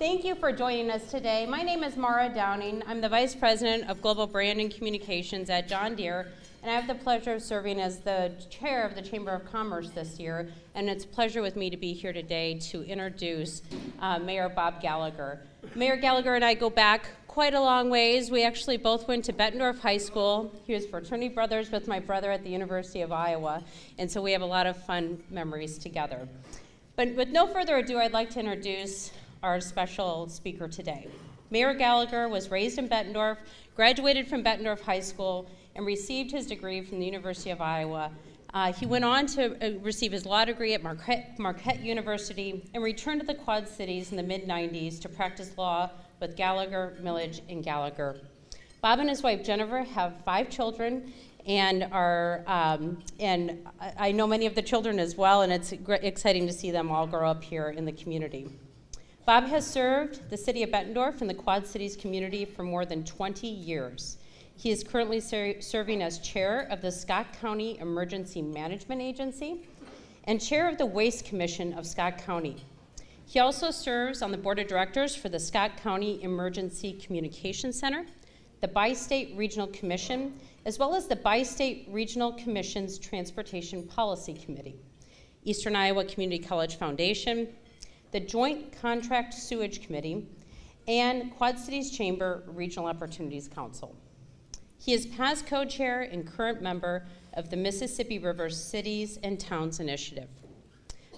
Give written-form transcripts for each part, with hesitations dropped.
Thank you for joining us today. My name is Mara Downing. I'm the Vice President of Global Brand and Communications at John Deere, and I have the pleasure of serving as the Chair of the Chamber of Commerce this year, and it's a pleasure with me to be here today to introduce Mayor Bob Gallagher. Mayor Gallagher and I go back quite a long ways. We actually both went to Bettendorf High School. He was fraternity brothers with my brother at the University of Iowa, and so we have a lot of fun memories together. But with no further ado, I'd like to introduce our special speaker today. Mayor Gallagher was raised in Bettendorf, graduated from Bettendorf High School, and received his degree from the University of Iowa. He went on to receive his law degree at Marquette University and returned to the Quad Cities in the mid-90s to practice law with Gallagher, Millage, and Gallagher. Bob and his wife Jennifer have 5 children, and I know many of the children as well, and it's exciting to see them all grow up here in the community. Bob has served the City of Bettendorf and the Quad Cities community for more than 20 years. He is currently serving as chair of the Scott County Emergency Management Agency and chair of the Waste Commission of Scott County. He also serves on the board of directors for the Scott County Emergency Communication Center, the Bi-State Regional Commission, as well as the Bi-State Regional Commission's Transportation Policy Committee, Eastern Iowa Community College Foundation, the Joint Contract Sewage Committee, and Quad Cities Chamber Regional Opportunities Council. He is past co-chair and current member of the Mississippi River Cities and Towns Initiative.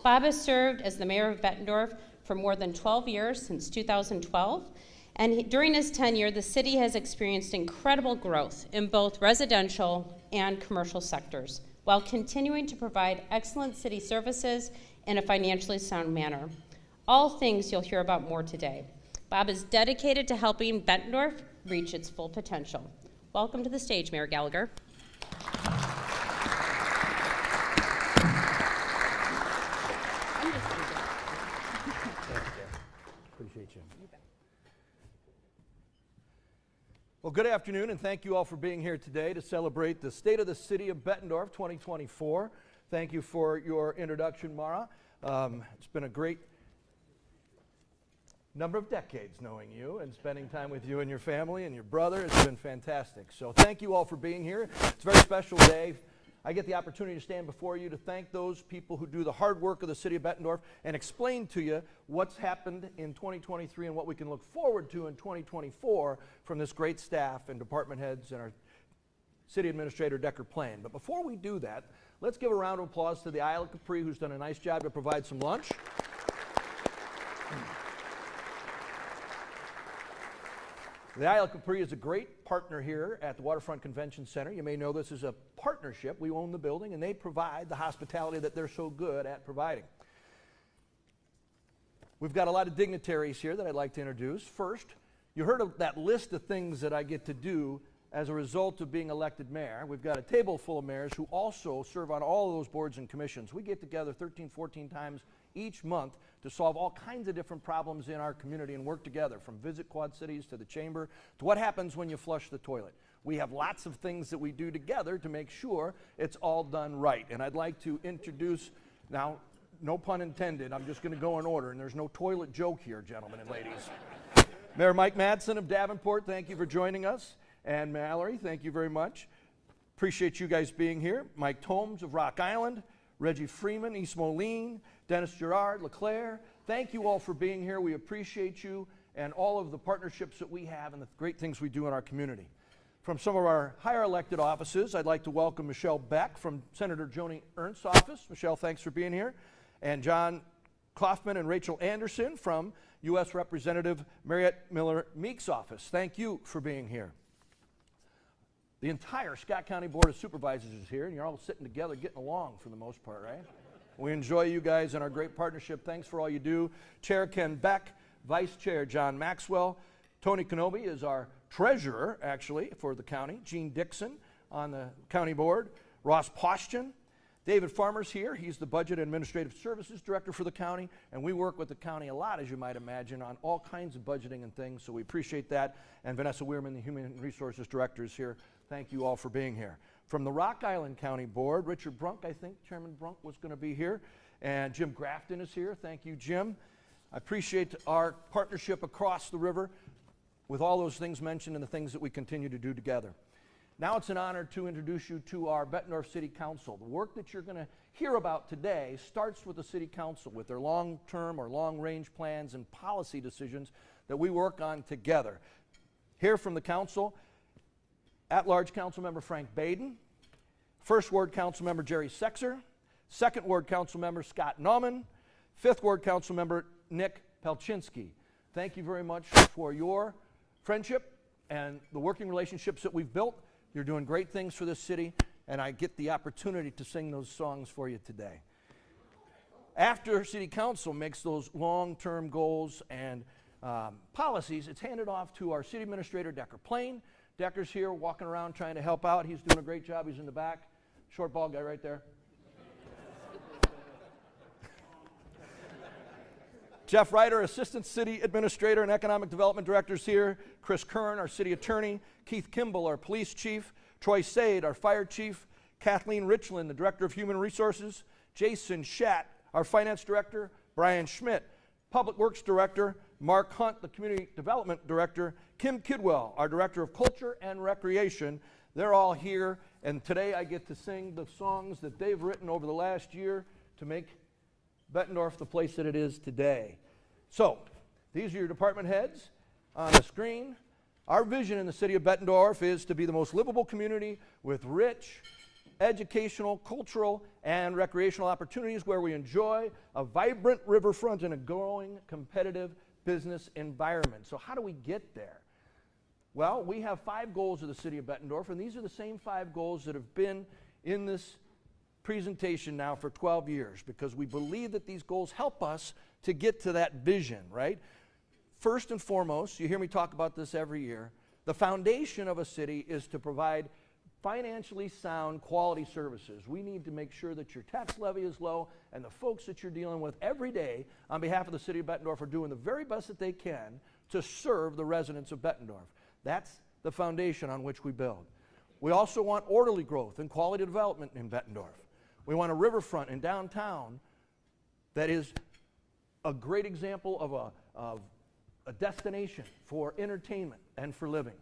Bob has served as the mayor of Bettendorf for more than 12 years, since 2012, and during his tenure, the city has experienced incredible growth in both residential and commercial sectors, while continuing to provide excellent city services in a financially sound manner. All things you'll hear about more today. Bob is dedicated to helping Bettendorf reach its full potential. Welcome to the stage, Mayor Gallagher. Thank you. Appreciate you. Well, good afternoon, and thank you all for being here today to celebrate the State of the City of Bettendorf 2024. Thank you for your introduction, Mara. It's been a great number of decades knowing you and spending time with you and your family and your brother. It's been fantastic. So thank you all for being here. It's a very special day. I get the opportunity to stand before you to thank those people who do the hard work of the City of Bettendorf and explain to you what's happened in 2023 and what we can look forward to in 2024 from this great staff and department heads and our City Administrator Decker Plain. But before we do that, let's give a round of applause to the Isle of Capri, who's done a nice job to provide some lunch. The Isle of Capri is a great partner here at the Waterfront Convention Center. You may know this is a partnership. We own the building, and they provide the hospitality that they're so good at providing. We've got a lot of dignitaries here that I'd like to introduce. First, you heard of that list of things that I get to do as a result of being elected mayor. We've got a table full of mayors who also serve on all of those boards and commissions. We get together 13, 14 times each month to solve all kinds of different problems in our community and work together, from Visit Quad Cities to the Chamber to what happens when you flush the toilet. We have lots of things that we do together to make sure it's all done right. And I'd like to introduce, now, no pun intended, I'm just going to go in order, and there's no toilet joke here, gentlemen and ladies. Mayor Mike Madsen of Davenport, thank you for joining us. And Mallory, thank you very much. Appreciate you guys being here. Mike Tomes of Rock Island, Reggie Freeman, East Moline, Dennis Gerard, LeClaire. Thank you all for being here. We appreciate you and all of the partnerships that we have and the great things we do in our community. From some of our higher elected offices, I'd like to welcome Michelle Beck from Senator Joni Ernst's office. Michelle, thanks for being here. And John Kaufman and Rachel Anderson from U.S. Representative Mariette Miller Meek's office. Thank you for being here. The entire Scott County Board of Supervisors is here, and you're all sitting together getting along for the most part, right? We enjoy you guys and our great partnership. Thanks for all you do. Chair Ken Beck, Vice Chair John Maxwell. Tony Kenobi is our treasurer, actually, for the county. Gene Dixon on the county board. Ross Postian. David Farmer's here. He's the Budget and Administrative Services Director for the county, and we work with the county a lot, as you might imagine, on all kinds of budgeting and things, so we appreciate that. And Vanessa Weirman, the Human Resources Director, is here. Thank you all for being here. From the Rock Island County Board, Richard Brunk, I think Chairman Brunk was going to be here, and Jim Grafton is here. Thank you, Jim. I appreciate our partnership across the river with all those things mentioned and the things that we continue to do together. Now it's an honor to introduce you to our Bettendorf City Council. The work that you're going to hear about today starts with the City Council, with their long-term or long-range plans and policy decisions that we work on together. Hear from the council, at-large council member Frank Baden, First Ward Council member Jerry Sexer, Second Ward Council member Scott Nauman, Fifth Ward Council member Nick Pelchinski. Thank you very much for your friendship and the working relationships that we've built. You're doing great things for this city, and I get the opportunity to sing those songs for you today. After City Council makes those long-term goals and policies, it's handed off to our City Administrator, Decker Plain. Decker's here walking around trying to help out. He's doing a great job. He's in the back. Short bald guy right there. Jeff Ryder, Assistant City Administrator and Economic Development Director, is here. Chris Kern, our City Attorney. Keith Kimball, our Police Chief. Troy Sade, our Fire Chief. Kathleen Richland, the Director of Human Resources. Jason Schatt, our Finance Director. Brian Schmidt, Public Works Director. Mark Hunt, the Community Development Director. Kim Kidwell, our Director of Culture and Recreation. They're all here, and today I get to sing the songs that they've written over the last year to make Bettendorf the place that it is today. So, these are your department heads on the screen. Our vision in the city of Bettendorf is to be the most livable community with rich educational, cultural, and recreational opportunities where we enjoy a vibrant riverfront and a growing competitive business environment. So how do we get there? Well, we have 5 goals of the city of Bettendorf, and these are the same 5 goals that have been in this presentation now for 12 years, because we believe that these goals help us to get to that vision, right? First and foremost, you hear me talk about this every year, the foundation of a city is to provide financially sound quality services. We need to make sure that your tax levy is low, and the folks that you're dealing with every day on behalf of the city of Bettendorf are doing the very best that they can to serve the residents of Bettendorf. That's the foundation on which we build. We also want orderly growth and quality development in Bettendorf. We want a riverfront in downtown that is a great example of a destination for entertainment and for living.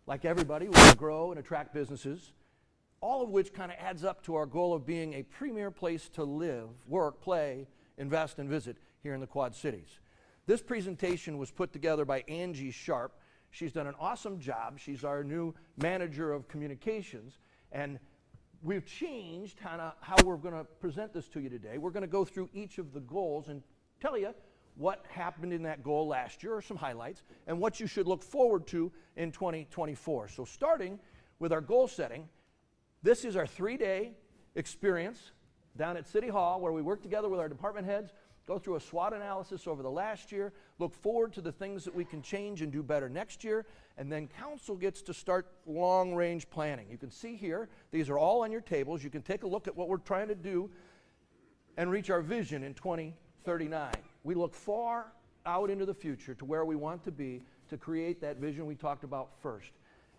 Like everybody, we want to grow and attract businesses, all of which kind of adds up to our goal of being a premier place to live, work, play, invest, and visit here in the Quad Cities. This presentation was put together by Angie Sharp. She's done an awesome job. She's our new manager of communications, and we've changed kind of how we're going to present this to you today. We're going to go through each of the goals and tell you what happened in that goal last year, or some highlights, and what you should look forward to in 2024. So starting with our goal setting, this is our 3-day experience down at City Hall where we work together with our department heads, go through a SWOT analysis over the last year, look forward to the things that we can change and do better next year, and then council gets to start long-range planning. You can see here, these are all on your tables. You can take a look at what we're trying to do and reach our vision in 2039. We look far out into the future to where we want to be to create that vision we talked about first.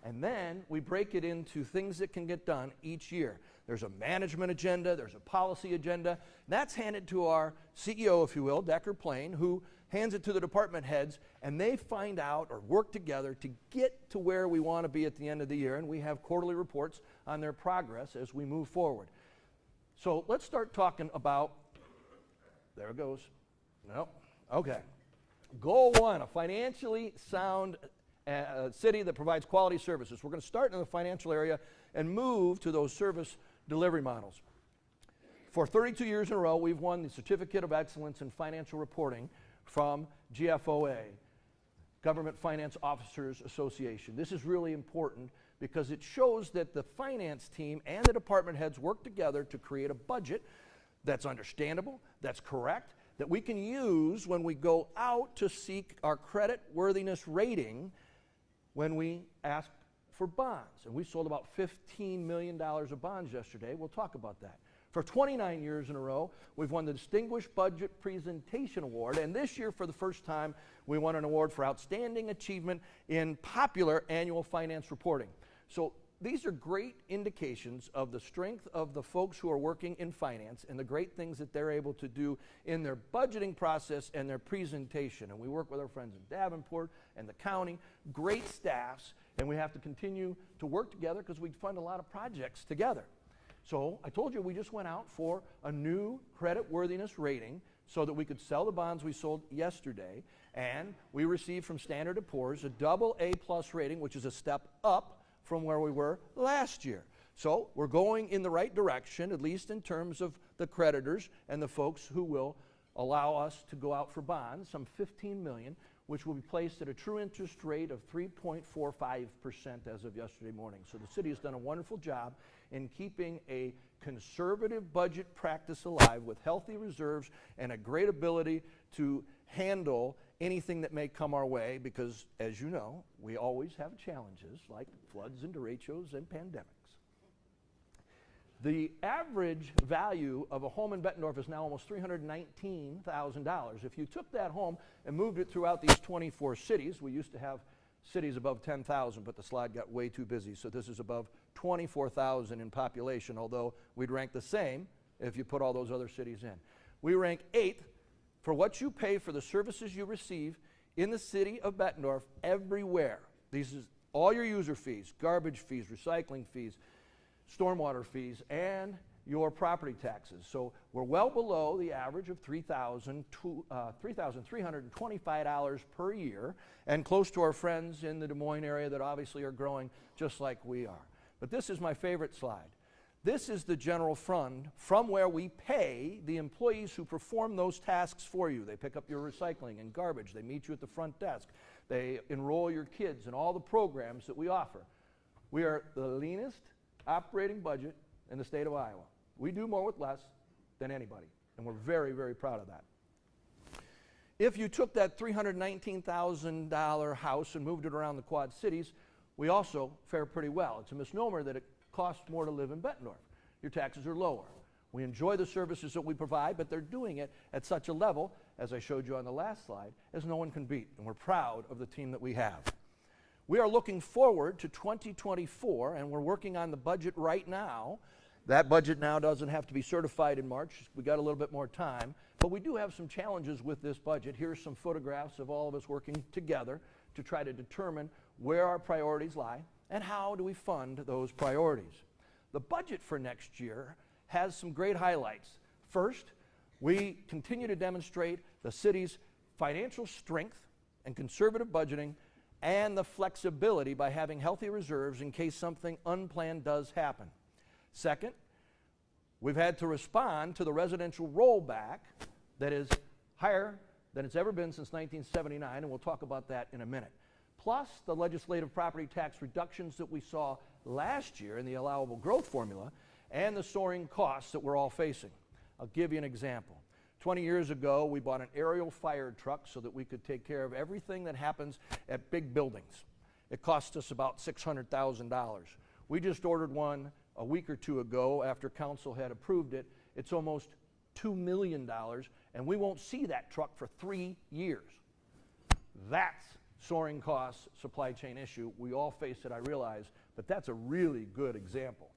And then we break it into things that can get done each year. There's a management agenda, there's a policy agenda. That's handed to our CEO, if you will, Decker Plain, who hands it to the department heads, and they find out or work together to get to where we want to be at the end of the year, and we have quarterly reports on their progress as we move forward. So let's start talking about, there it goes. No, okay. Goal 1, a financially sound city that provides quality services. We're going to start in the financial area and move to those service delivery models. For 32 years in a row, we've won the Certificate of Excellence in Financial Reporting from GFOA, Government Finance Officers Association. This is really important because it shows that the finance team and the department heads work together to create a budget that's understandable, that's correct, that we can use when we go out to seek our credit worthiness rating when we ask for bonds. And we sold about $15 million of bonds yesterday. We'll talk about that. For 29 years in a row, we've won the Distinguished Budget Presentation Award, and this year, for the first time, we won an award for Outstanding Achievement in Popular Annual Finance Reporting. So these are great indications of the strength of the folks who are working in finance and the great things that they're able to do in their budgeting process and their presentation. And we work with our friends in Davenport and the county, great staffs, and we have to continue to work together because we fund a lot of projects together. So I told you we just went out for a new credit worthiness rating so that we could sell the bonds we sold yesterday, and we received from Standard & Poor's a AA+ rating, which is a step up from where we were last year. So we're going in the right direction, at least in terms of the creditors and the folks who will allow us to go out for bonds, some $15 million, which will be placed at a true interest rate of 3.45% as of yesterday morning. So the city has done a wonderful job in keeping a conservative budget practice alive with healthy reserves and a great ability to handle anything that may come our way because, as you know, we always have challenges like floods and derechos and pandemics. The average value of a home in Bettendorf is now almost $319,000. If you took that home and moved it throughout these 24 cities, we used to have cities above 10,000, but the slide got way too busy, so this is above 24,000 in population, although we'd rank the same if you put all those other cities in. We rank 8th for what you pay for the services you receive in the city of Bettendorf everywhere. These is all your user fees, garbage fees, recycling fees, stormwater fees, and your property taxes. So we're well below the average of $3,325 per year, and close to our friends in the Des Moines area that obviously are growing just like we are. But this is my favorite slide. This is the general fund from where we pay the employees who perform those tasks for you. They pick up your recycling and garbage. They meet you at the front desk. They enroll your kids in all the programs that we offer. We are the leanest operating budget in the state of Iowa. We do more with less than anybody, and we're very, very proud of that. If you took that $319,000 house and moved it around the Quad Cities, we also fare pretty well. It's a misnomer that it costs more to live in Bettendorf. Your taxes are lower. We enjoy the services that we provide, but they're doing it at such a level, as I showed you on the last slide, as no one can beat, and we're proud of the team that we have. We are looking forward to 2024, and we're working on the budget right now. That budget now doesn't have to be certified in March. We got a little bit more time, but we do have some challenges with this budget. Here's some photographs of all of us working together to try to determine where our priorities lie and how do we fund those priorities. The budget for next year has some great highlights. First, we continue to demonstrate the city's financial strength and conservative budgeting and the flexibility by having healthy reserves in case something unplanned does happen. Second, we've had to respond to the residential rollback that is higher than it's ever been since 1979, and we'll talk about that in a minute. Plus the legislative property tax reductions that we saw last year in the allowable growth formula and the soaring costs that we're all facing. I'll give you an example. 20 years ago, we bought an aerial fire truck so that we could take care of everything that happens at big buildings. It cost us about $600,000. We just ordered one a week or two ago after council had approved it. It's almost $2 million, and we won't see that truck for 3 years. That's soaring costs, supply chain issue. We all face it, I realize, but that's a really good example.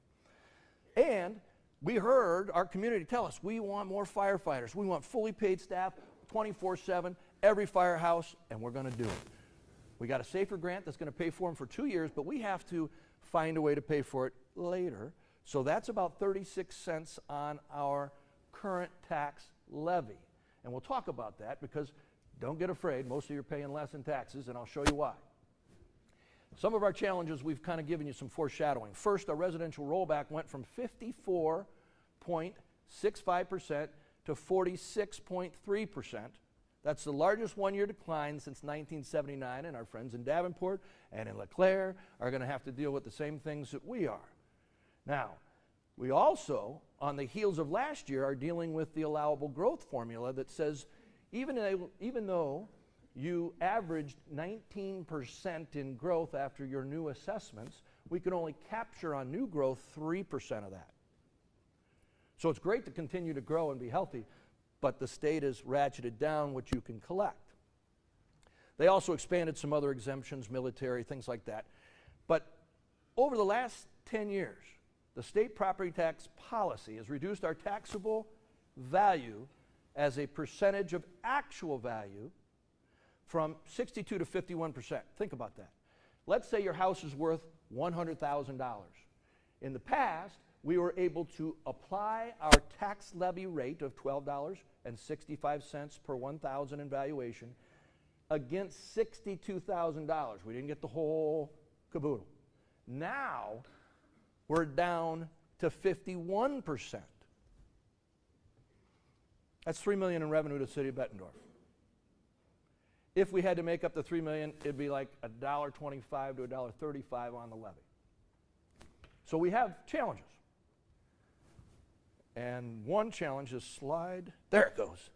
And we heard our community tell us, we want more firefighters. We want fully paid staff, 24/7, every firehouse, and we're going to do it. We got a SAFER grant that's going to pay for them for 2 years, but we have to find a way to pay for it later. So that's about 36 cents on our current tax levy. And we'll talk about that because don't get afraid, most of you are paying less in taxes, and I'll show you why. Some of our challenges, we've kind of given you some foreshadowing. First, our residential rollback went from 54.65% to 46.3%. That's the largest one-year decline since 1979, and our friends in Davenport and in LeClaire are going to have to deal with the same things that we are. Now, we also, on the heels of last year, are dealing with the allowable growth formula that says even though you averaged 19% in growth after your new assessments, we can only capture on new growth 3% of that. So it's great to continue to grow and be healthy, but the state has ratcheted down what you can collect. They also expanded some other exemptions, military, things like that. But over the last 10 years, the state property tax policy has reduced our taxable value as a percentage of actual value from 62 to 51%. Think about that. Let's say your house is worth $100,000. In the past, we were able to apply our tax levy rate of $12.65 per 1,000 in valuation against $62,000. We didn't get the whole caboodle. Now, we're down to 51%. That's $3 million in revenue to the City of Bettendorf. If we had to make up the $3 million, it'd be like $1.25 to $1.35 on the levy. So we have challenges. And one challenge is slide. There it goes.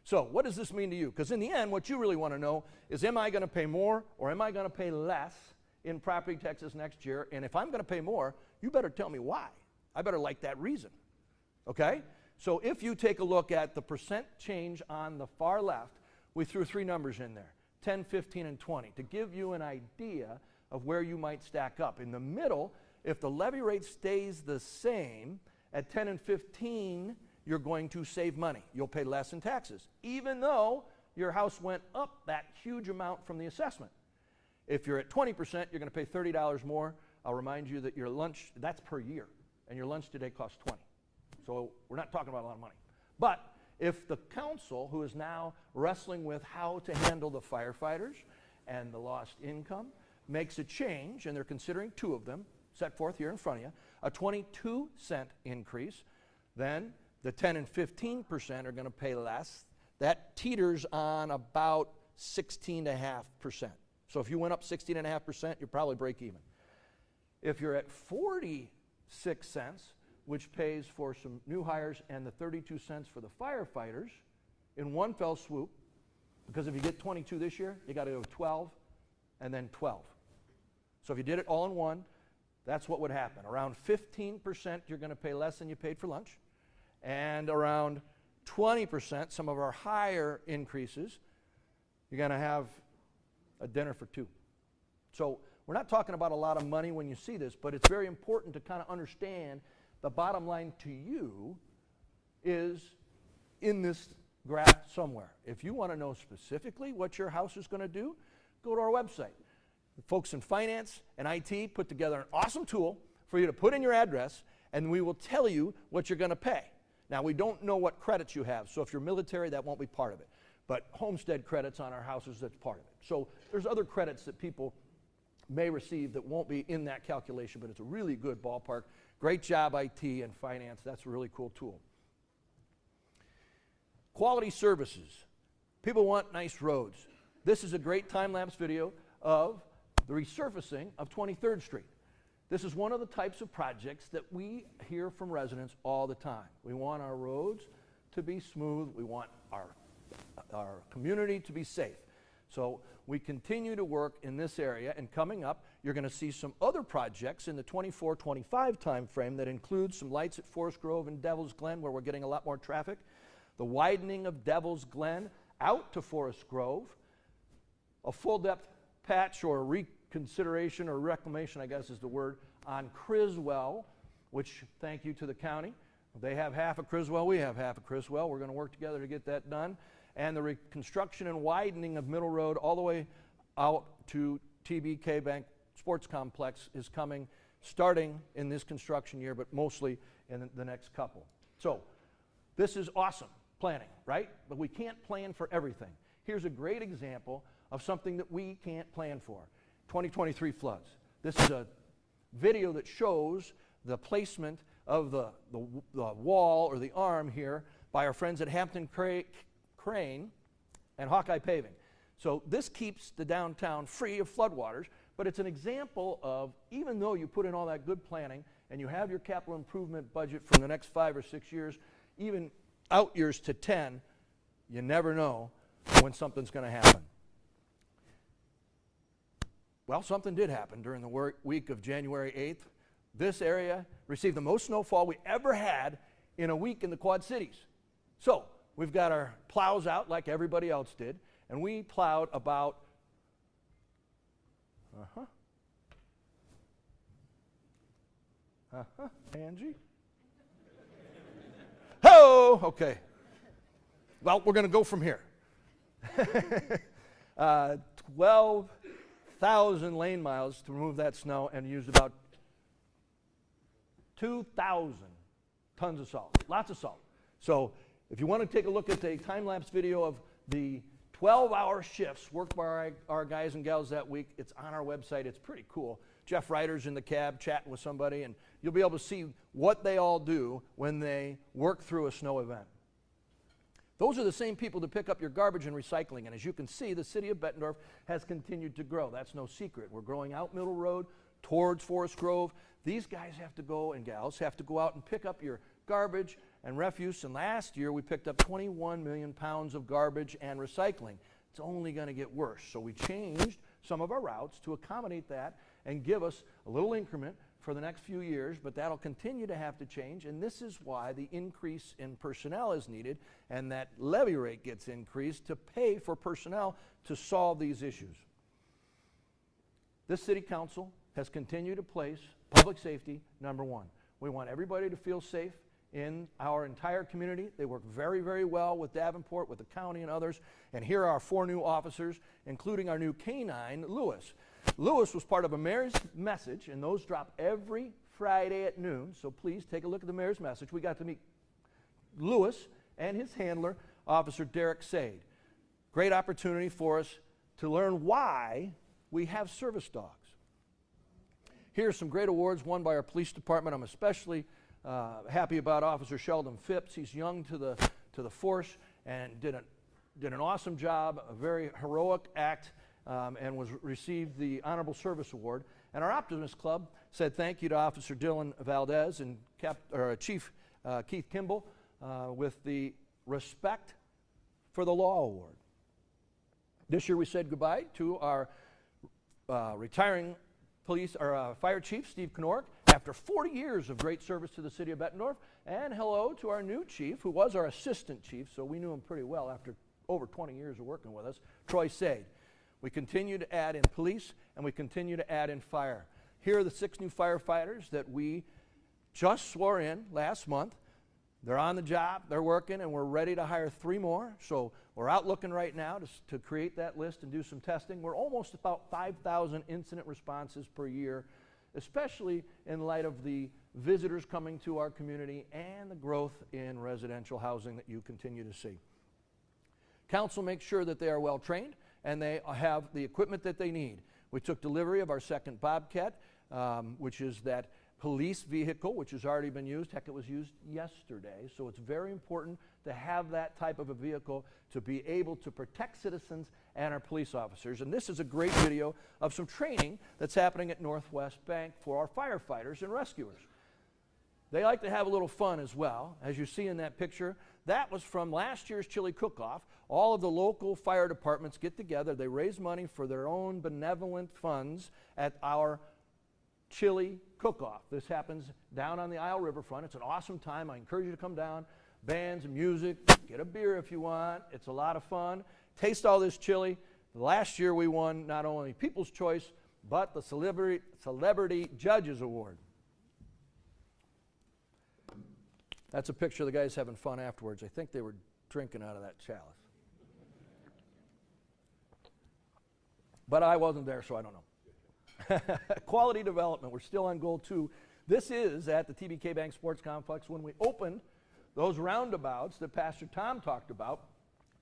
So what does this mean to you? Because in the end, what you really want to know is, am I going to pay more or am I going to pay less in property taxes next year? And if I'm going to pay more, you better tell me why. I better like that reason. Okay? So if you take a look at the percent change on the far left, we threw three numbers in there, 10, 15, and 20, to give you an idea of where you might stack up. In the middle, if the levy rate stays the same, at 10 and 15, you're going to save money. You'll pay less in taxes, even though your house went up that huge amount from the assessment. If you're at 20%, you're going to pay $30 more. I'll remind you that your lunch, that's per year, and your lunch today costs $20. So we're not talking about a lot of money. But if the council, who is now wrestling with how to handle the firefighters and the lost income, makes a change, and they're considering two of them, set forth here in front of you, a 22-cent increase, then the 10 and 15% are going to pay less. That teeters on about 16.5%. So if you went up 16.5%, you probably break even. If you're at 46 cents, which pays for some new hires, and the 32 cents for the firefighters in one fell swoop, because if you get 22 this year, you got to go 12 and then 12. So if you did it all in one, that's what would happen. Around 15% you're going to pay less than you paid for lunch, and around 20%, some of our higher increases, you're going to have a dinner for two. So we're not talking about a lot of money when you see this, but it's very important to kind of understand the bottom line to you is in this graph somewhere. If you want to know specifically what your house is going to do, go to our website. The folks in finance and IT put together an awesome tool for you to put in your address, and we will tell you what you're going to pay. Now, we don't know what credits you have, so if you're military, that won't be part of it. But homestead credits on our houses, that's part of it. So there's other credits that people may receive that won't be in that calculation, but it's a really good ballpark. Great job, IT and finance. That's a really cool tool. Quality services. People want nice roads. This is a great time-lapse video of the resurfacing of 23rd Street. This is one of the types of projects that we hear from residents all the time. We want our roads to be smooth. We want our community to be safe. So we continue to work in this area, and coming up, you're going to see some other projects in the 24-25 time frame that include some lights at Forest Grove and Devil's Glen, where we're getting a lot more traffic, the widening of Devil's Glen out to Forest Grove, a full-depth patch or reconsideration or reclamation, I guess is the word, on Criswell, which, thank you to the county. They have half of Criswell, we have half of Criswell. We're going to work together to get that done. And the reconstruction and widening of Middle Road all the way out to TBK Bank Sports Complex is coming, starting in this construction year, but mostly in the next couple. So this is awesome planning, right? But we can't plan for everything. Here's a great example of something that we can't plan for. 2023 floods. This is a video that shows the placement of the wall or the arm here by our friends at Hampton Crane and Hawkeye Paving. So this keeps the downtown free of floodwaters, but it's an example of, even though you put in all that good planning and you have your capital improvement budget for the next 5 or 6 years, even out years to 10, you never know when something's going to happen. Well, something did happen during the week of January 8th. This area received the most snowfall we ever had in a week in the Quad Cities. So we've got our plows out like everybody else did, and we plowed about Angie? Ho! Okay. Well, we're going to go from here. 12,000 lane miles to remove that snow and used about 2,000 tons of salt. Lots of salt. So if you want to take a look at the time-lapse video of the 12-hour shifts worked by our guys and gals that week, it's on our website. It's pretty cool. Jeff Ryder's in the cab chatting with somebody, and you'll be able to see what they all do when they work through a snow event. Those are the same people to pick up your garbage and recycling, and as you can see, the city of Bettendorf has continued to grow. That's no secret. We're growing out Middle Road towards Forest Grove. These guys have to go, and gals have to go out and pick up your garbage and refuse, and last year we picked up 21 million pounds of garbage and recycling. It's only going to get worse, so we changed some of our routes to accommodate that and give us a little increment for the next few years, but that'll continue to have to change, and this is why the increase in personnel is needed, and that levy rate gets increased to pay for personnel to solve these issues. This city council has continued to place public safety number one. We want everybody to feel safe in our entire community. They work very, very well with Davenport, with the county and others, and here are our 4 new officers, including our new canine, Lewis. Lewis was part of a mayor's message, and those drop every Friday at noon, so please take a look at the mayor's message. We got to meet Lewis and his handler, Officer Derek Sade. Great opportunity for us to learn why we have service dogs. Here are some great awards won by our police department. I'm especially happy about Officer Sheldon Phipps. He's young to the force and did an awesome job, a very heroic act, and received the Honorable Service Award. And our Optimist Club said thank you to Officer Dylan Valdez and Chief Keith Kimball with the Respect for the Law Award. This year we said goodbye to our retiring fire chief, Steve Knork, after 40 years of great service to the city of Bettendorf. And hello to our new chief, who was our assistant chief, so we knew him pretty well after over 20 years of working with us, Troy Sade. We continue to add in police, and we continue to add in fire. Here are the 6 new firefighters that we just swore in last month. They're on the job, they're working, and we're ready to hire 3 more. So we're out looking right now to create that list and do some testing. We're almost about 5,000 incident responses per year, especially in light of the visitors coming to our community and the growth in residential housing that you continue to see. Council makes sure that they are well trained and they have the equipment that they need. We took delivery of our second Bobcat, which is that police vehicle, which has already been used. Heck, it was used yesterday. So it's very important to have that type of a vehicle to be able to protect citizens and our police officers. And this is a great video of some training that's happening at Northwest Bank for our firefighters and rescuers. They like to have a little fun as well. As you see in that picture, that was from last year's chili cook-off. All of the local fire departments get together. They raise money for their own benevolent funds at our chili cook-off. This happens down on the Isle Riverfront. It's an awesome time. I encourage you to come down. Bands and music. Get a beer if you want. It's a lot of fun. Taste all this chili. Last year we won not only People's Choice, but the Celebrity Judges Award. That's a picture of the guys having fun afterwards. I think they were drinking out of that chalice. But I wasn't there, so I don't know. Quality development. We're still on goal 2. This is at the TBK Bank Sports Complex. When we opened those roundabouts that Pastor Tom talked about,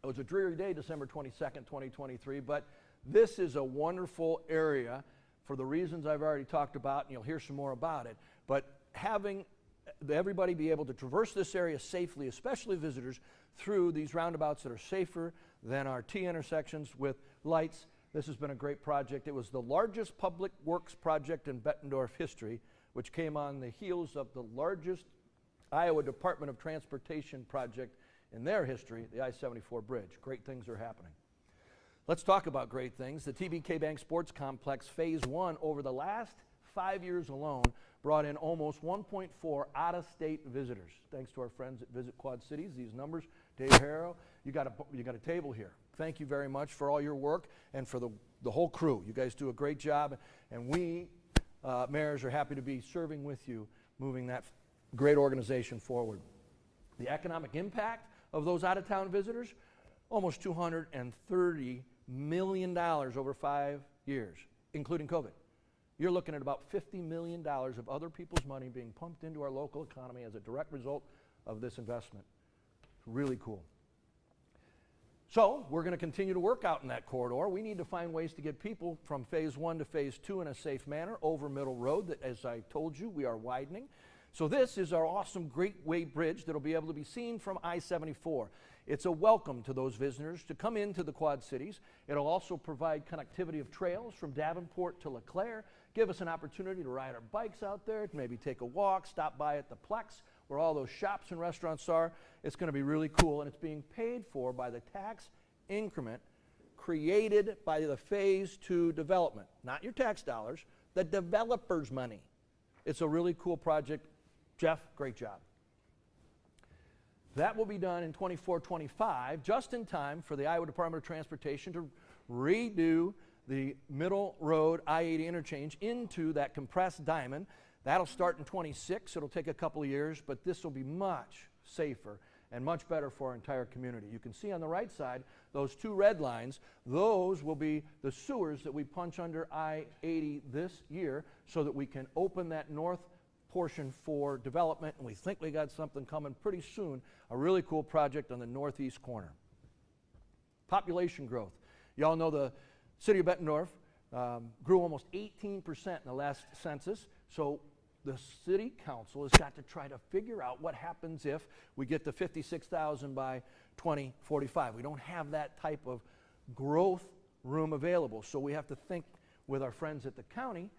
it was a dreary day, December 22nd, 2023, but this is a wonderful area for the reasons I've already talked about, and you'll hear some more about it. But having everybody be able to traverse this area safely, especially visitors, through these roundabouts that are safer than our T intersections with lights. This has been a great project. It was the largest public works project in Bettendorf history, which came on the heels of the largest Iowa Department of Transportation project in their history, the I-74 bridge. Great things are happening. Let's talk about great things. The TBK Bank Sports Complex Phase 1 over the last 5 years alone brought in almost 1.4 out-of-state visitors. Thanks to our friends at Visit Quad Cities. These numbers, Dave Harrow, you got a table here. Thank you very much for all your work and for the whole crew. You guys do a great job, and we, mayors, are happy to be serving with you moving that great organization forward. The economic impact of those out-of-town visitors, almost $230 million over 5 years, including COVID. You're looking at about $50 million of other people's money being pumped into our local economy as a direct result of this investment. It's really cool. So we're going to continue to work out in that corridor. We need to find ways to get people from phase 1 to phase 2 in a safe manner over Middle Road that, as I told you, we are widening. So this is our awesome Great Way Bridge that will be able to be seen from I-74. It's a welcome to those visitors to come into the Quad Cities. It'll also provide connectivity of trails from Davenport to LeClaire, give us an opportunity to ride our bikes out there, maybe take a walk, stop by at the Plex where all those shops and restaurants are. It's going to be really cool, and it's being paid for by the tax increment created by the Phase 2 development. Not your tax dollars, the developer's money. It's a really cool project. Jeff, great job. That will be done in 24-25, just in time for the Iowa Department of Transportation to redo the Middle Road I-80 interchange into that compressed diamond. That'll start in 26. It'll take a couple of years, but this will be much safer and much better for our entire community. You can see on the right side, those 2 red lines, those will be the sewers that we punch under I-80 this year so that we can open that north portion for development, and we think we got something coming pretty soon, a really cool project on the northeast corner. Population growth. You all know the City of Bettendorf grew almost 18% in the last census, so the City Council has got to try to figure out what happens if we get to 56,000 by 2045. We don't have that type of growth room available, so we have to think with our friends at the county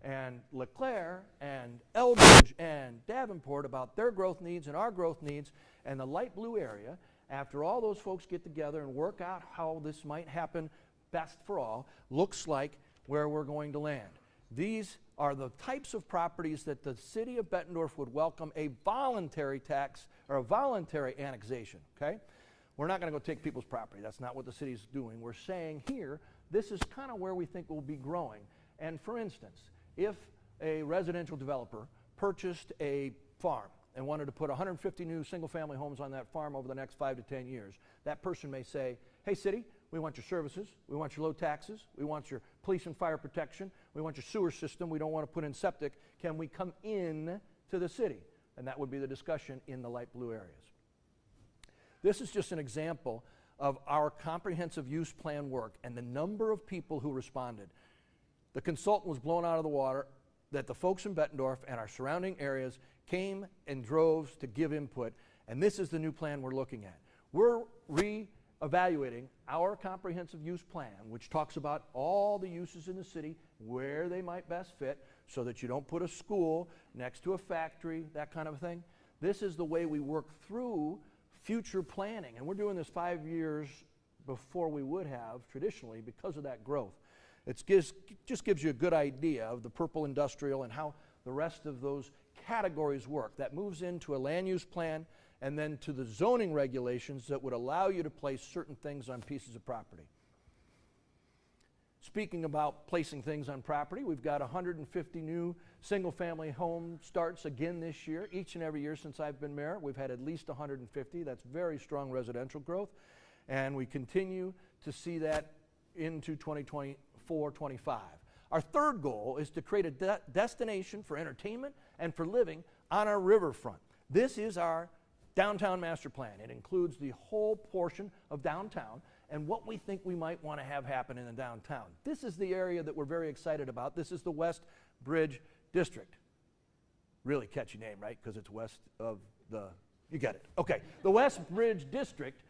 and LeClaire and Elbridge and Davenport about their growth needs and our growth needs, and the light blue area, after all those folks get together and work out how this might happen best for all, looks like where we're going to land. These are the types of properties that the City of Bettendorf would welcome a voluntary tax or a voluntary annexation, okay? We're not going to go take people's property. That's not what the city's doing. We're saying here, this is kind of where we think we'll be growing. And for instance, if a residential developer purchased a farm and wanted to put 150 new single-family homes on that farm over the next 5 to 10 years, that person may say, hey, city, we want your services, we want your low taxes, we want your police and fire protection, we want your sewer system, we don't want to put in septic, can we come in to the city? And that would be the discussion in the light blue areas. This is just an example of our comprehensive use plan work and the number of people who responded. The consultant was blown out of the water that the folks in Bettendorf and our surrounding areas came in droves to give input, and this is the new plan we're looking at. We're re-evaluating our comprehensive use plan, which talks about all the uses in the city, where they might best fit, so that you don't put a school next to a factory, that kind of thing. This is the way we work through future planning, and we're doing this 5 years before we would have traditionally because of that growth. It just gives you a good idea of the purple industrial and how the rest of those categories work. That moves into a land use plan and then to the zoning regulations that would allow you to place certain things on pieces of property. Speaking about placing things on property, we've got 150 new single-family home starts again this year. Each and every year since I've been mayor, we've had at least 150. That's very strong residential growth, and we continue to see that into 2024-25. Our third goal is to create a destination for entertainment and for living on our riverfront. This is our downtown master plan. It includes the whole portion of downtown and what we think we might want to have happen in the downtown. This is the area that we're very excited about. This is the West Bridge District. Really catchy name, right? Because it's west of the, you get it. Okay, the West Bridge District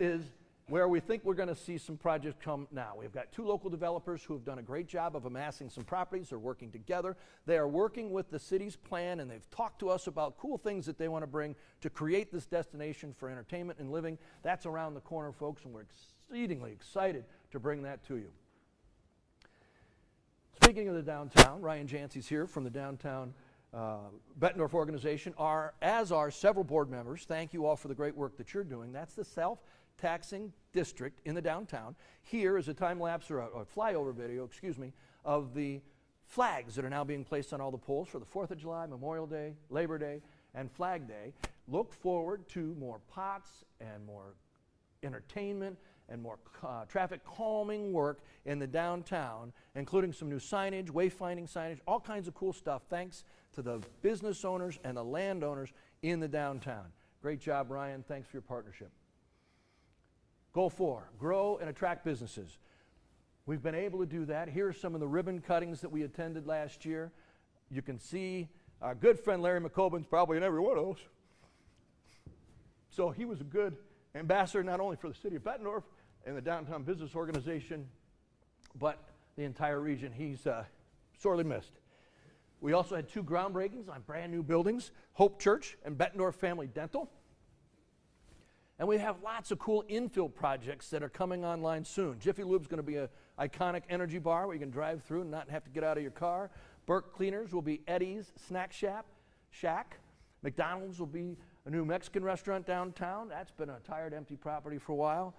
is where we think we're going to see some projects come now. We've got 2 local developers who have done a great job of amassing some properties. They're working together. They are working with the city's plan, and they've talked to us about cool things that they want to bring to create this destination for entertainment and living. That's around the corner, folks, and we're exceedingly excited to bring that to you. Speaking of the downtown, Ryan Jancy's here from the Downtown Bettendorf organization, as are several board members. Thank you all for the great work that you're doing. That's the self-taxing district in the downtown. Here is a time-lapse or a flyover video, of the flags that are now being placed on all the poles for the 4th of July, Memorial Day, Labor Day, and Flag Day. Look forward to more pots and more entertainment and more traffic calming work in the downtown, including some new signage, wayfinding signage, all kinds of cool stuff, thanks to the business owners and the landowners in the downtown. Great job, Ryan. Thanks for your partnership. Goal 4, grow and attract businesses. We've been able to do that. Here are some of the ribbon cuttings that we attended last year. You can see our good friend Larry McCobin's probably in every one of those. So he was a good ambassador not only for the City of Bettendorf and the Downtown Business Organization, but the entire region. He's sorely missed. We also had 2 groundbreakings on brand new buildings, Hope Church and Bettendorf Family Dental. And we have lots of cool infill projects that are coming online soon. Jiffy Lube's going to be an iconic energy bar where you can drive through and not have to get out of your car. Burke Cleaners will be Eddie's Snack Shack. McDonald's will be a new Mexican restaurant downtown. That's been a tired, empty property for a while.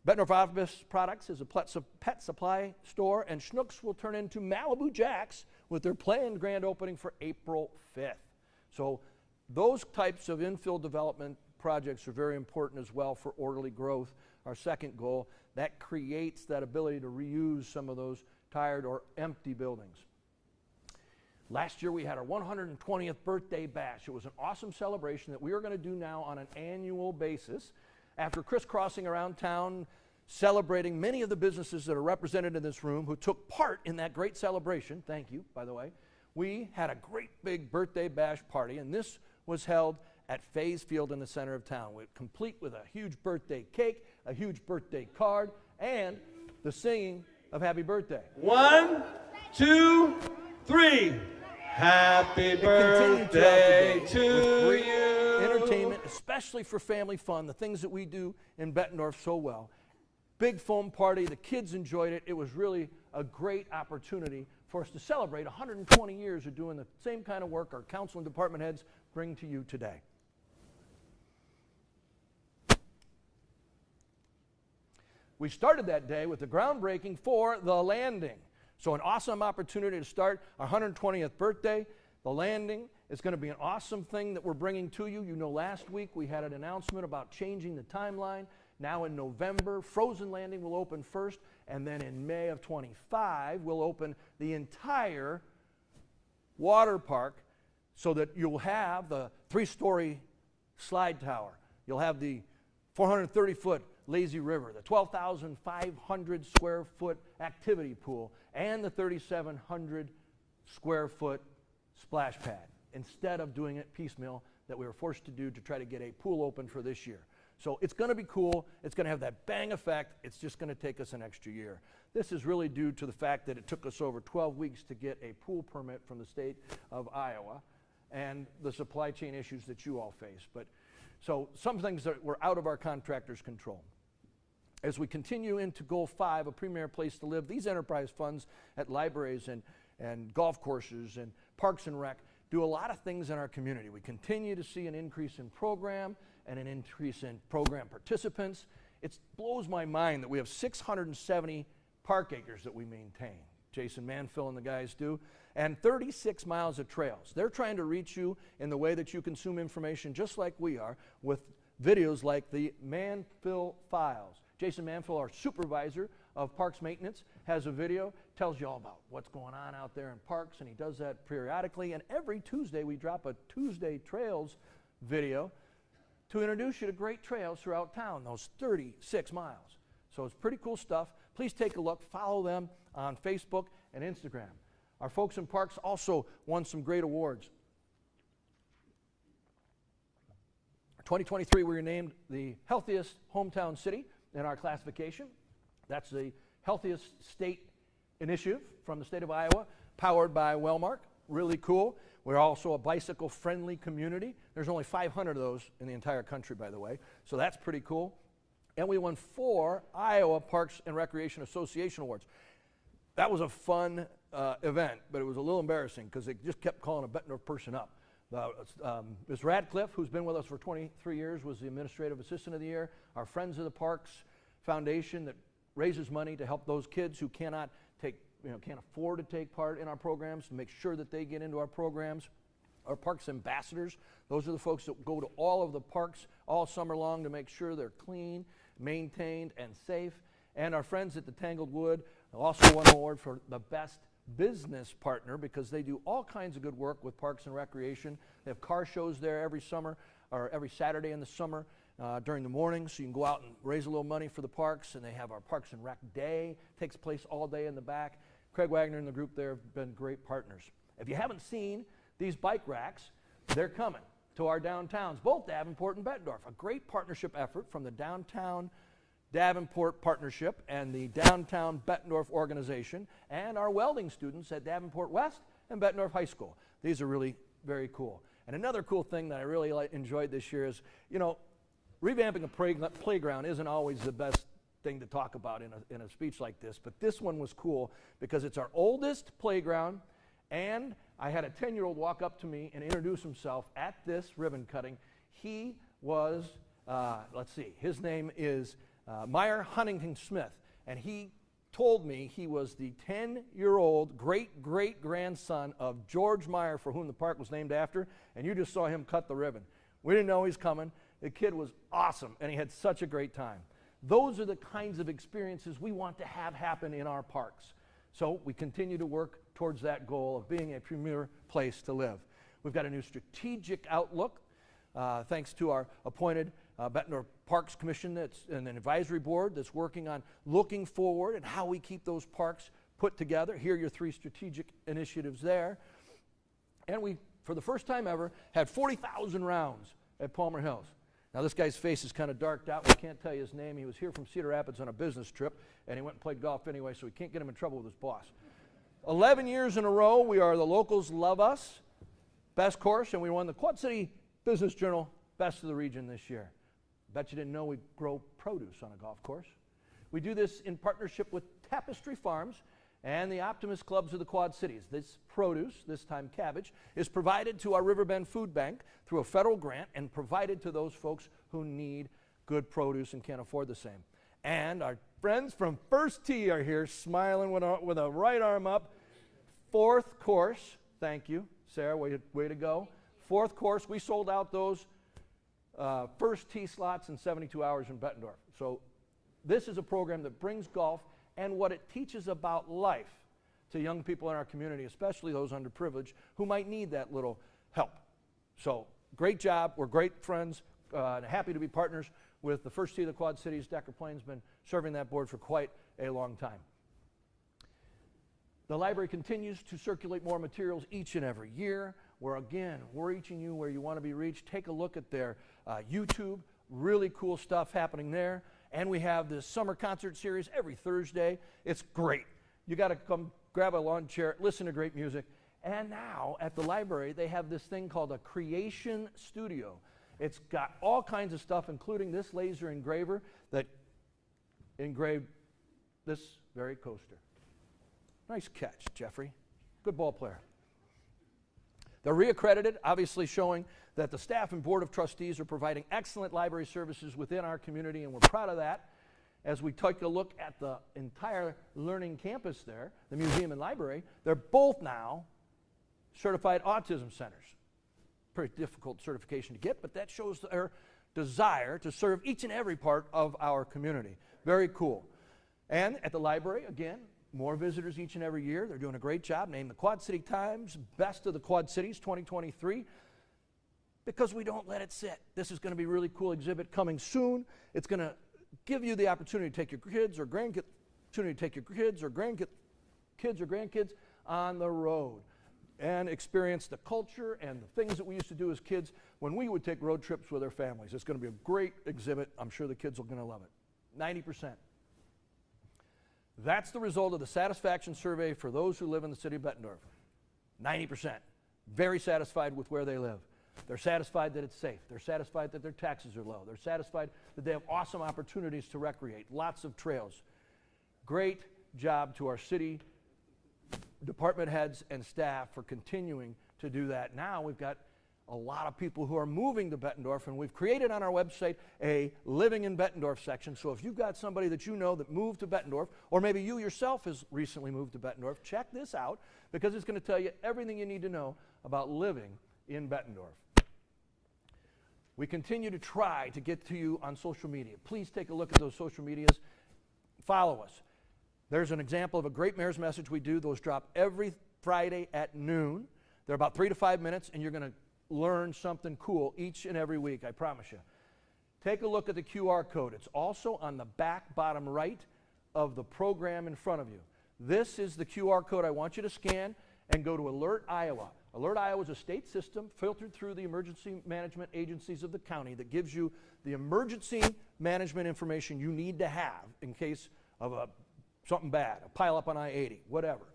Bettendorf Office Products is a pet supply store, and Schnucks will turn into Malibu Jacks with their planned grand opening for April 5th. So those types of infill development projects are very important as well for orderly growth. Our second goal, that creates that ability to reuse some of those tired or empty buildings. Last year we had our 120th birthday bash. It was an awesome celebration that we are going to do now on an annual basis. After crisscrossing around town, celebrating many of the businesses that are represented in this room who took part in that great celebration, thank you, by the way, we had a great big birthday bash party, and this was held at Faze Field in the center of town, complete with a huge birthday cake, a huge birthday card, and the singing of Happy Birthday. 1, 2, 3. Happy birthday to you. Entertainment, especially for family fun, the things that we do in Bettendorf so well. Big foam party, the kids enjoyed it. It was really a great opportunity for us to celebrate 120 years of doing the same kind of work our council and department heads bring to you today. We started that day with the groundbreaking for The Landing. So an awesome opportunity to start our 120th birthday. The Landing is going to be an awesome thing that we're bringing to you. You know, last week we had an announcement about changing the timeline. Now in November, Frozen Landing will open first, and then in May of 25, we'll open the entire water park so that you'll have the 3-story slide tower. You'll have the 430-foot lazy river, the 12,500 square foot activity pool, and the 3,700 square foot splash pad, instead of doing it piecemeal that we were forced to do to try to get a pool open for this year. So it's going to be cool. It's going to have that bang effect. It's just going to take us an extra year. This is really due to the fact that it took us over 12 weeks to get a pool permit from the state of Iowa and the supply chain issues that you all face. But so some things that were out of our contractor's control. As we continue into Goal 5, a premier place to live, these enterprise funds at libraries and golf courses and parks and rec do a lot of things in our community. We continue to see an increase in program and an increase in program participants. It blows my mind that we have 670 park acres that we maintain. Jason Manfill and the guys do, and 36 miles of trails. They're trying to reach you in the way that you consume information just like we are, with videos like the Manfill Files. Jason Manfill, our supervisor of parks maintenance, has a video, tells you all about what's going on out there in parks, and he does that periodically. And every Tuesday we drop a Tuesday Trails video to introduce you to great trails throughout town, those 36 miles. So it's pretty cool stuff. Please take a look, follow them on Facebook and Instagram. Our folks in parks also won some great awards. 2023, we were named the healthiest hometown city in our classification. That's the healthiest state initiative from the state of Iowa, powered by Wellmark. Really cool. We're also a bicycle-friendly community. There's only 500 of those in the entire country, by the way, so that's pretty cool. And we won 4 Iowa Parks and Recreation Association awards. That was a fun event, but it was a little embarrassing because they just kept calling a Bettendorf person up. Ms. Radcliffe, who's been with us for 23 years, was the Administrative Assistant of the Year. Our Friends of the Parks Foundation that raises money to help those kids who cannot take can't afford to take part in our programs, to make sure that they get into our programs. Our parks ambassadors, those are the folks that go to all of the parks all summer long to make sure they're clean, maintained, and safe. And our friends at the Tangled Wood also won an award for the best business partner because they do all kinds of good work with Parks and Recreation. They have car shows there every summer, or every Saturday in the summer during the morning, so you can go out and raise a little money for the parks. And they have our Parks and Rec Day, takes place all day in the back. Craig Wagner and the group there have been great partners. If you haven't seen these bike racks, they're coming to our downtowns, both Davenport and Bettendorf. A great partnership effort from the Downtown Davenport Partnership and the Downtown Bettendorf Organization and our welding students at Davenport West and Bettendorf High School. These are really very cool. And another cool thing that I really enjoyed this year is, revamping a playground isn't always the best thing to talk about in a speech like this, but this one was cool because it's our oldest playground, and I had a 10-year-old walk up to me and introduce himself at this ribbon cutting. He was, his name is Meyer Huntington Smith, and he told me he was the 10-year-old great-great-grandson of George Meyer, for whom the park was named after, and you just saw him cut the ribbon. We didn't know he was coming. The kid was awesome, and he had such a great time. Those are the kinds of experiences we want to have happen in our parks. So we continue to work towards that goal of being a premier place to live. We've got a new strategic outlook, thanks to our appointed Bettendorf Parks Commission that's an advisory board that's working on looking forward and how we keep those parks put together. Here are your 3 strategic initiatives there. And we, for the first time ever, had 40,000 rounds at Palmer Hills. Now this guy's face is kind of darked out. We can't tell you his name. He was here from Cedar Rapids on a business trip, and he went and played golf anyway, so we can't get him in trouble with his boss. 11 years in a row, we are the Locals Love Us Best Course, and we won the Quad City Business Journal Best of the Region this year. Bet you didn't know we grow produce on a golf course. We do this in partnership with Tapestry Farms and the Optimist Clubs of the Quad Cities. This produce, this time cabbage, is provided to our Riverbend Food Bank through a federal grant and provided to those folks who need good produce and can't afford the same. And our friends from First Tee are here smiling with a right arm up. 4th course, thank you, Sarah, way to go. 4th course, we sold out those First Tee slots in 72 hours in Bettendorf. So this is a program that brings golf and what it teaches about life to young people in our community, especially those underprivileged who might need that little help. So great job. We're great friends and happy to be partners with the First Tee of the Quad Cities. Decker Plain's been serving that board for quite a long time. The library continues to circulate more materials each and every year. We're reaching you where you want to be reached. Take a look at their YouTube. Really cool stuff happening there. And we have this summer concert series every Thursday. It's great. You got to come grab a lawn chair, listen to great music. And now at the library, they have this thing called a creation studio. It's got all kinds of stuff, including this laser engraver that engraved this very coaster. Nice catch, Jeffrey. Good ball player. They're reaccredited, obviously showing that the staff and board of trustees are providing excellent library services within our community, and we're proud of that. As we take a look at the entire learning campus there, the museum and library, they're both now certified autism centers. Pretty difficult certification to get, but that shows their desire to serve each and every part of our community. Very cool. And at the library, again, more visitors each and every year. They're doing a great job. Named the Quad City Times Best of the Quad Cities 2023 because we don't let it sit. This is going to be a really cool exhibit coming soon. It's going to give you the opportunity to take your kids or grandkids, on the road and experience the culture and the things that we used to do as kids when we would take road trips with our families. It's going to be a great exhibit. I'm sure the kids are going to love it. 90%. That's the result of the satisfaction survey for those who live in the city of Bettendorf. 90%. Very satisfied with where they live. They're satisfied that it's safe. They're satisfied that their taxes are low. They're satisfied that they have awesome opportunities to recreate, lots of trails. Great job to our city department heads and staff for continuing to do that. Now we've got a lot of people who are moving to Bettendorf, and we've created on our website a Living in Bettendorf section. So if you've got somebody that you know that moved to Bettendorf, or maybe you yourself has recently moved to Bettendorf, check this out, because it's going to tell you everything you need to know about living in Bettendorf. We continue to try to get to you on social media. Please take a look at those social medias. Follow us. There's an example of a great mayor's message we do. Those drop every Friday at noon. They're about 3 to 5 minutes, and you're going to learn something cool each and every week, I promise you. Take a look at the QR code. It's also on the back bottom right of the program in front of you. This is the QR code I want you to scan and go to Alert Iowa. Alert Iowa is a state system filtered through the emergency management agencies of the county that gives you the emergency management information you need to have in case of something bad, a pileup on I-80, whatever.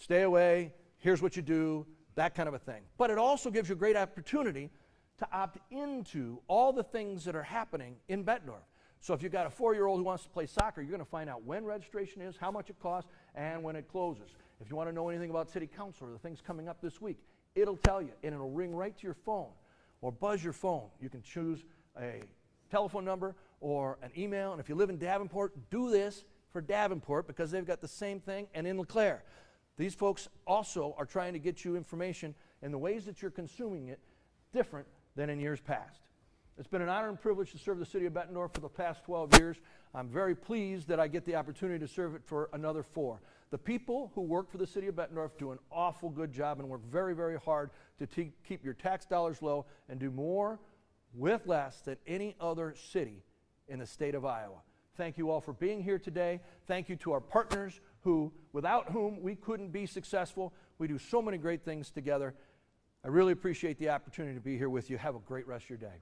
Stay away, here's what you do, that kind of a thing. But it also gives you a great opportunity to opt into all the things that are happening in Bettendorf. So if you've got a 4-year-old who wants to play soccer, you're going to find out when registration is, how much it costs, and when it closes. If you want to know anything about city council or the things coming up this week, it'll tell you, and it'll ring right to your phone or buzz your phone. You can choose a telephone number or an email, and if you live in Davenport, do this for Davenport because they've got the same thing, and in LeClaire. These folks also are trying to get you information in the ways that you're consuming it different than in years past. It's been an honor and privilege to serve the city of Bettendorf for the past 12 years. I'm very pleased that I get the opportunity to serve it for another 4. The people who work for the city of Bettendorf do an awful good job and work very, very hard to keep your tax dollars low and do more with less than any other city in the state of Iowa. Thank you all for being here today. Thank you to our partners without whom we couldn't be successful. We do so many great things together. I really appreciate the opportunity to be here with you. Have a great rest of your day.